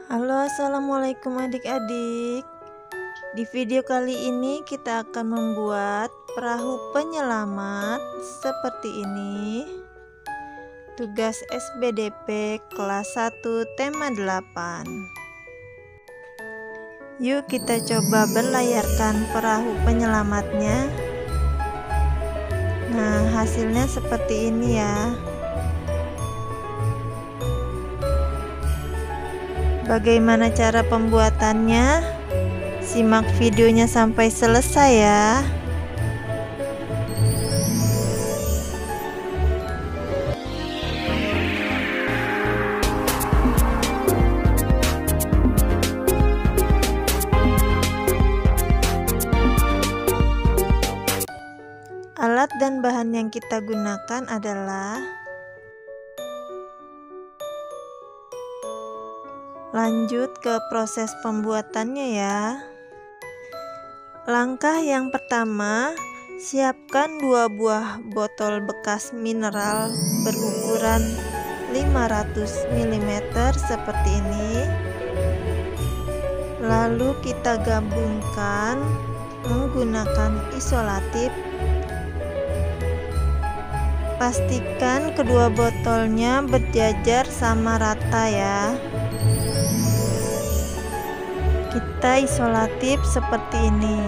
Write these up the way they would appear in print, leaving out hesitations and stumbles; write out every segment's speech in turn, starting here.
Halo, assalamualaikum adik-adik. Di video kali ini kita akan membuat perahu penyelamat seperti ini. Tugas SBDP kelas 1 tema 8. Yuk kita coba berlayarkan perahu penyelamatnya. Nah, hasilnya seperti ini ya. Bagaimana cara pembuatannya? Simak videonya sampai selesai ya. Alat dan bahan yang kita gunakan adalah lanjut ke proses pembuatannya ya. Langkah yang pertama, siapkan 2 buah botol bekas mineral berukuran 500 mm seperti ini. Lalu kita gabungkan menggunakan isolatif. Pastikan kedua botolnya berjajar sama rata ya. Kita isolatif seperti ini.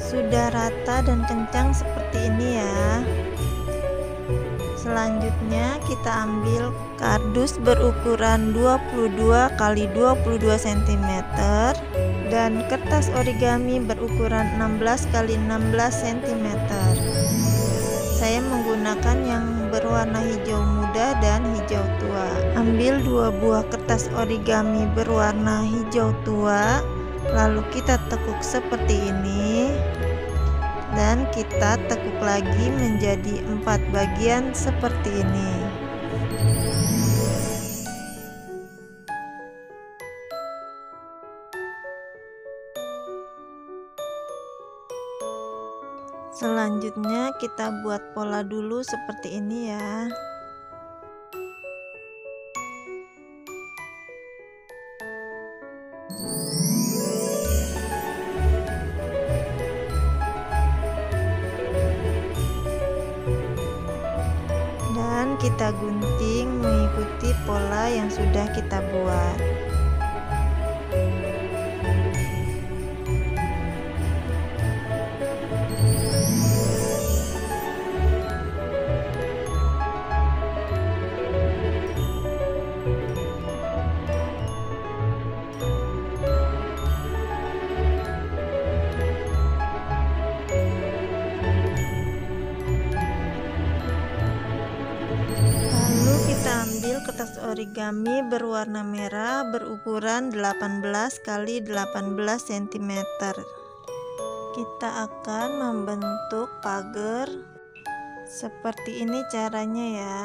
Sudah rata dan kencang seperti ini ya. Selanjutnya kita ambil kardus berukuran 22 x 22 cm dan kertas origami berukuran 16 x 16 cm. Saya menggunakan yang berwarna hijau muda dan hijau tua. Ambil 2 buah kertas origami berwarna hijau tua, lalu kita tekuk seperti ini dan kita tekuk lagi menjadi 4 bagian seperti ini. Selanjutnya kita buat pola dulu seperti ini ya. Dan kita gunting mengikuti pola yang sudah kita buat. Kertas origami berwarna merah berukuran 18 x 18 cm. Kita akan membentuk pagar seperti ini caranya ya.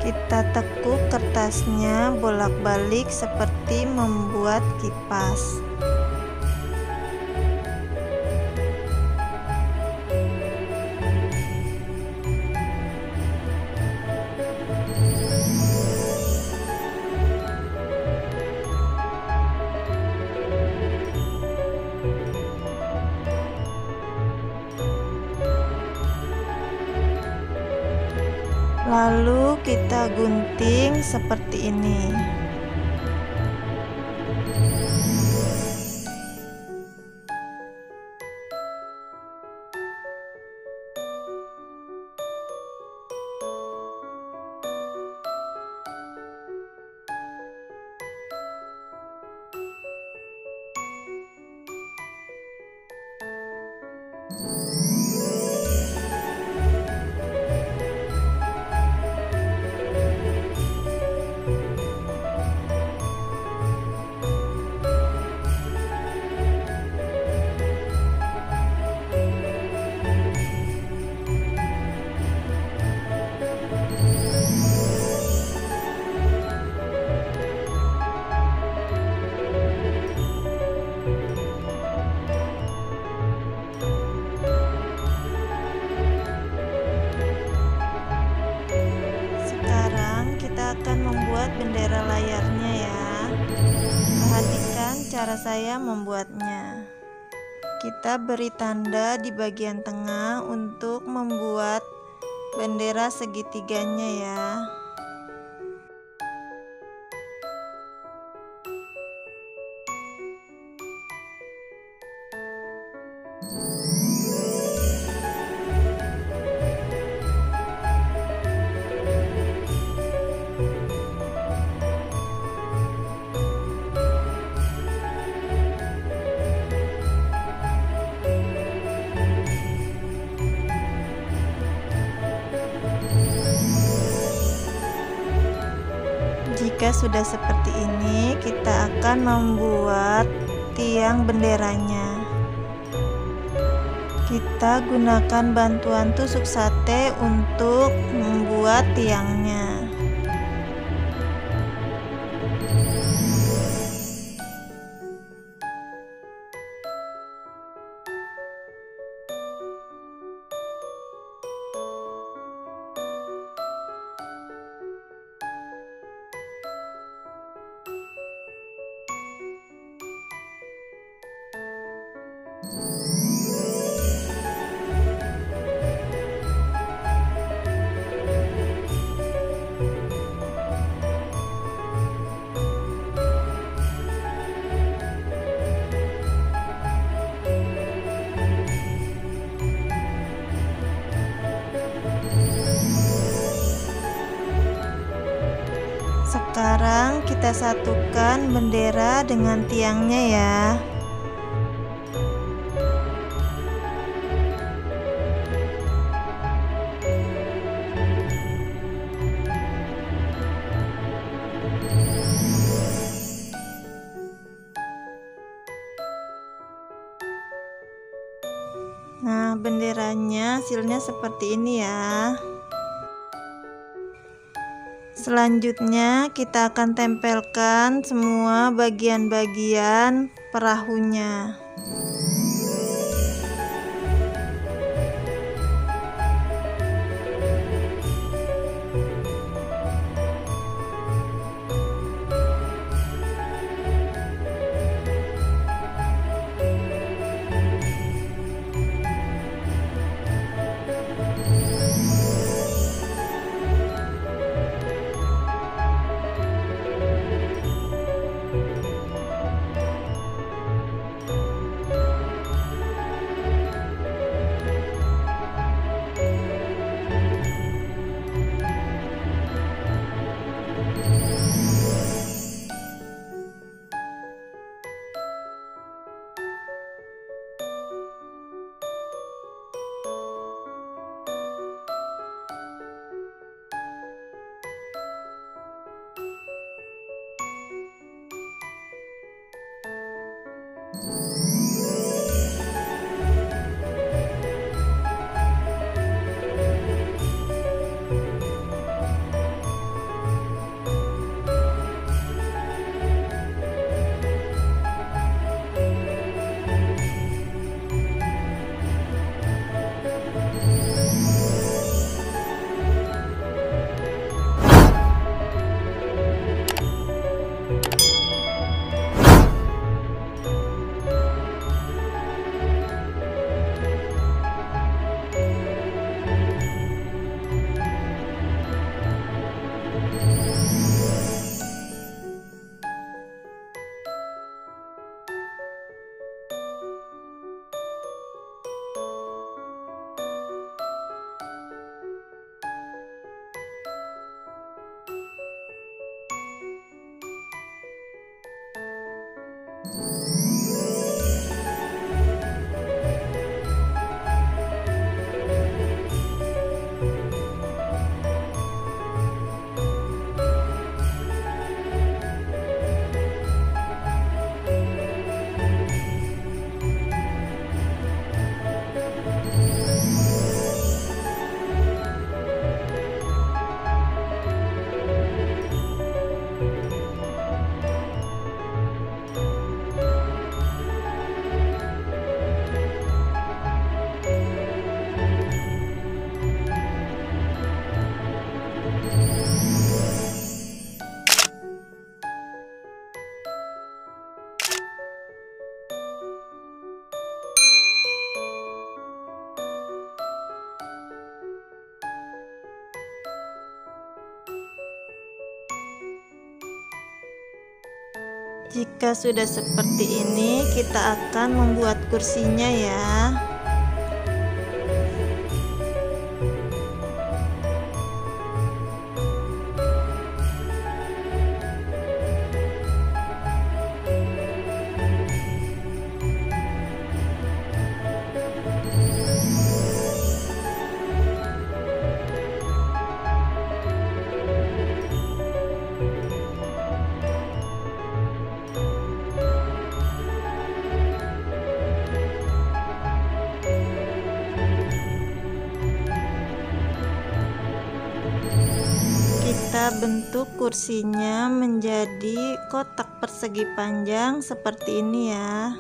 Kita tekuk kertasnya bolak-balik seperti membuat kipas. Lalu kita gunting seperti ini. cara saya membuatnya. Kita beri tanda di bagian tengah untuk membuat bendera segitiganya ya. Jika sudah seperti ini, kita akan membuat tiang benderanya. Kita gunakan bantuan tusuk sate untuk membuat tiangnya. Sekarang kita satukan bendera dengan tiangnya ya. Nah, benderanya hasilnya seperti ini ya. Selanjutnya kita akan tempelkan semua bagian-bagian perahunya. Jika sudah seperti ini, kita akan membuat kursinya ya. Kita bentuk kursinya menjadi kotak persegi panjang seperti ini ya.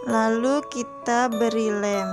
Lalu kita beri lem.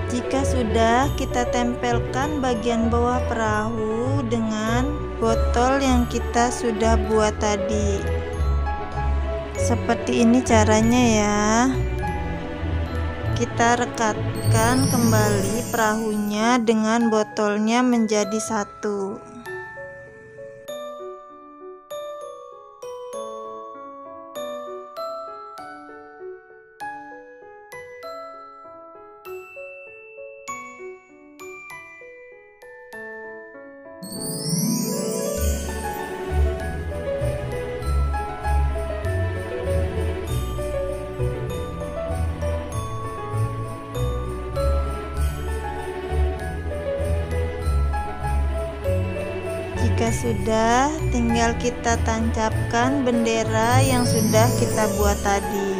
Jika sudah, kita tempelkan bagian bawah perahu dengan botol yang kita sudah buat tadi. Seperti ini caranya ya. Kita rekatkan kembali perahunya dengan botolnya menjadi satu. Jika sudah, tinggal kita tancapkan bendera yang sudah kita buat tadi.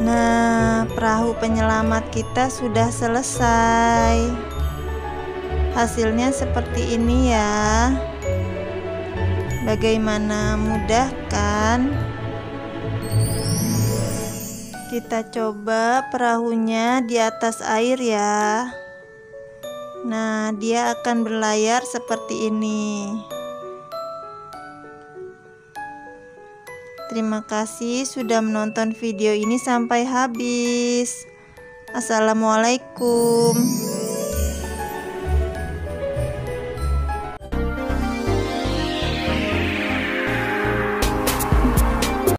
Nah, perahu penyelamat kita sudah selesai. Hasilnya seperti ini ya. Bagaimana, mudah kan? Kita coba perahunya di atas air ya. Nah, dia akan berlayar seperti ini. Terima kasih sudah menonton video ini sampai habis. Assalamualaikum.